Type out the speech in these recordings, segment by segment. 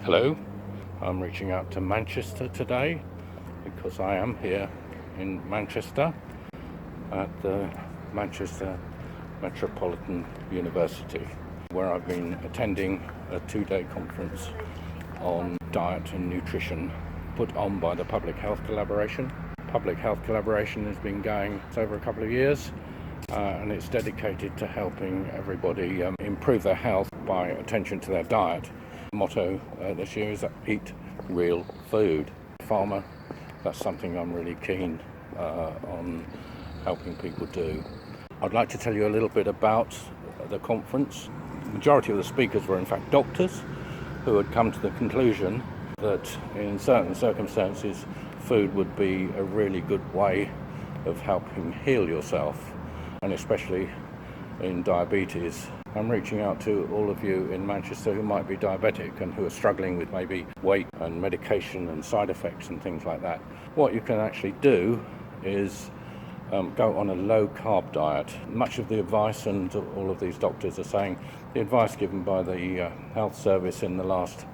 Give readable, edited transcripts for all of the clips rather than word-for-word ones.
Hello, I'm reaching out to Manchester today because I am here in Manchester at the Manchester Metropolitan University, where I've been attending a 2-day conference on diet and nutrition put on by the Public Health Collaboration. Public Health Collaboration has been going over a couple of years and it's dedicated to helping everybody improve their health by attention to their diet. The motto this year is eat real food. Farmer, that's something I'm really keen on helping people do. I'd like to tell you a little bit about the conference. The majority of the speakers were in fact doctors who had come to the conclusion that in certain circumstances food would be a really good way of helping heal yourself, and especially in diabetes. I'm reaching out to all of you in Manchester who might be diabetic and who are struggling with maybe weight and medication and side effects and things like that. What you can actually do is go on a low-carb diet. Much of the advice, and all of these doctors are saying, the advice given by the health service in the last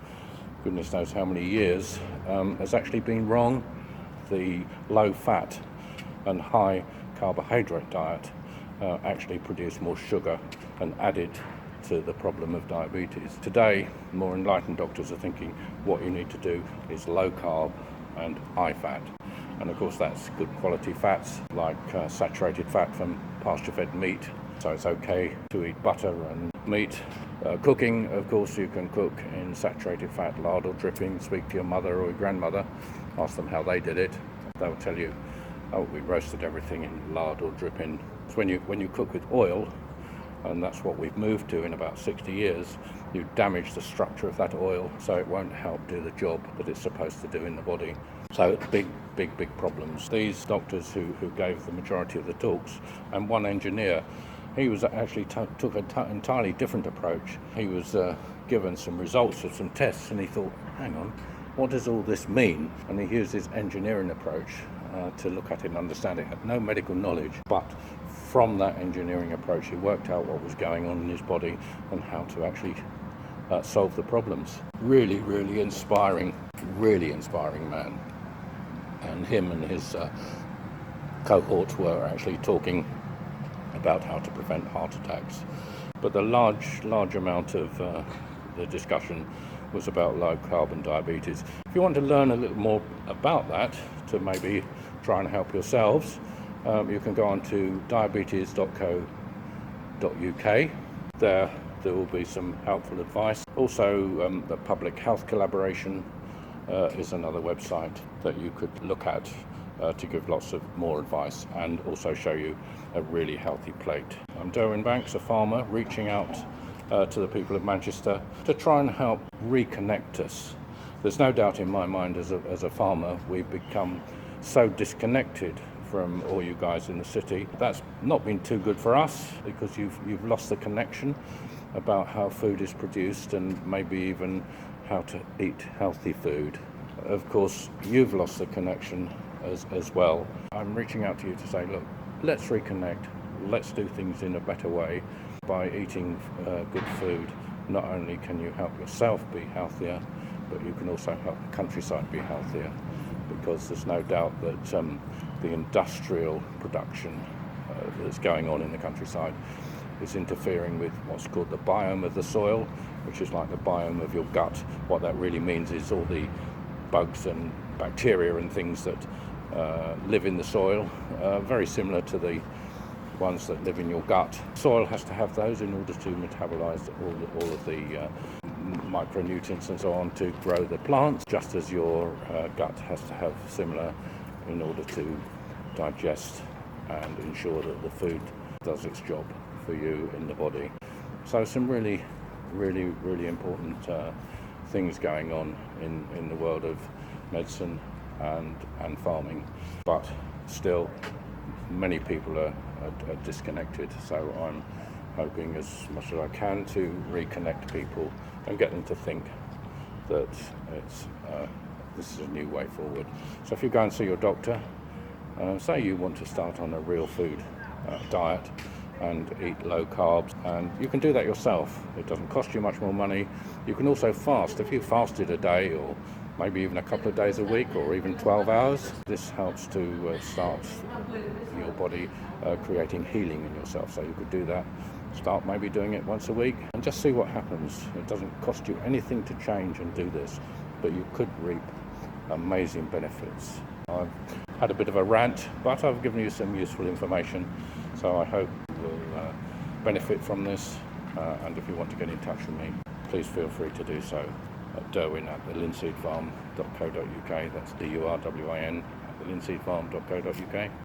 goodness knows how many years has actually been wrong. The low-fat and high carbohydrate diet actually produce more sugar and added to the problem of diabetes. Today, more enlightened doctors are thinking what you need to do is low carb and high fat. And of course that's good quality fats like saturated fat from pasture-fed meat. So it's okay to eat butter and meat. Cooking, of course, you can cook in saturated fat, lard or dripping. Speak to your mother or your grandmother, ask them how they did it. They'll tell you, oh, we roasted everything in lard or dripping. So when you cook with oil, and that's what we've moved to in about 60 years, you damage the structure of that oil, so it won't help do the job that it's supposed to do in the body. So it's big problems. These doctors who gave the majority of the talks, and one engineer, he was actually took an entirely different approach. He was given some results of some tests, and he thought, hang on, what does all this mean? And he used his engineering approach to look at it and understand it. Had no medical knowledge, but from that engineering approach he worked out what was going on in his body and how to actually solve the problems. Really inspiring man. And him and his cohort were actually talking about how to prevent heart attacks. But the large amount of the discussion was about low carb and diabetes. If you want to learn a little more about that, to maybe try and help yourselves, you can go on to diabetes.co.uk. There will be some helpful advice. Also, the Public Health Collaboration is another website that you could look at to give lots of more advice and also show you a really healthy plate. I'm Durwin, a farmer, reaching out to the people of Manchester to try and help reconnect us. There's no doubt in my mind as a farmer we've become so disconnected from all you guys in the city. That's not been too good for us because you've lost the connection about how food is produced and maybe even how to eat healthy food. Of course, you've lost the connection as well. I'm reaching out to you to say, look, let's reconnect. Let's do things in a better way. By eating good food, not only can you help yourself be healthier, but you can also help the countryside be healthier, because there's no doubt that the industrial production that's going on in the countryside is interfering with what's called the biome of the soil, which is like the biome of your gut. What that really means is all the bugs and bacteria and things that live in the soil, very similar to the ones that live in your gut. Soil has to have those in order to metabolize all of the micronutrients and so on to grow the plants, just as your gut has to have similar in order to digest and ensure that the food does its job for you in the body. So some really important things going on in the world of medicine and farming, but still many people are disconnected. So I'm hoping as much as I can to reconnect people and get them to think that this is a new way forward. So if you go and see your doctor, say you want to start on a real food diet, and eat low carbs, and you can do that yourself. It doesn't cost you much more money. You can also fast. If you fasted a day, or maybe even a couple of days a week, or even 12 hours, this helps to start your body creating healing in yourself. So you could do that. Start maybe doing it once a week and just see what happens. It doesn't cost you anything to change and do this, but you could reap amazing benefits. I've had a bit of a rant, but I've given you some useful information, so I hope you will benefit from this. And if you want to get in touch with me, please feel free to do so at Durwin at thelinseedfarm.co.uk. That's Durwin at thelinseedfarm.co.uk.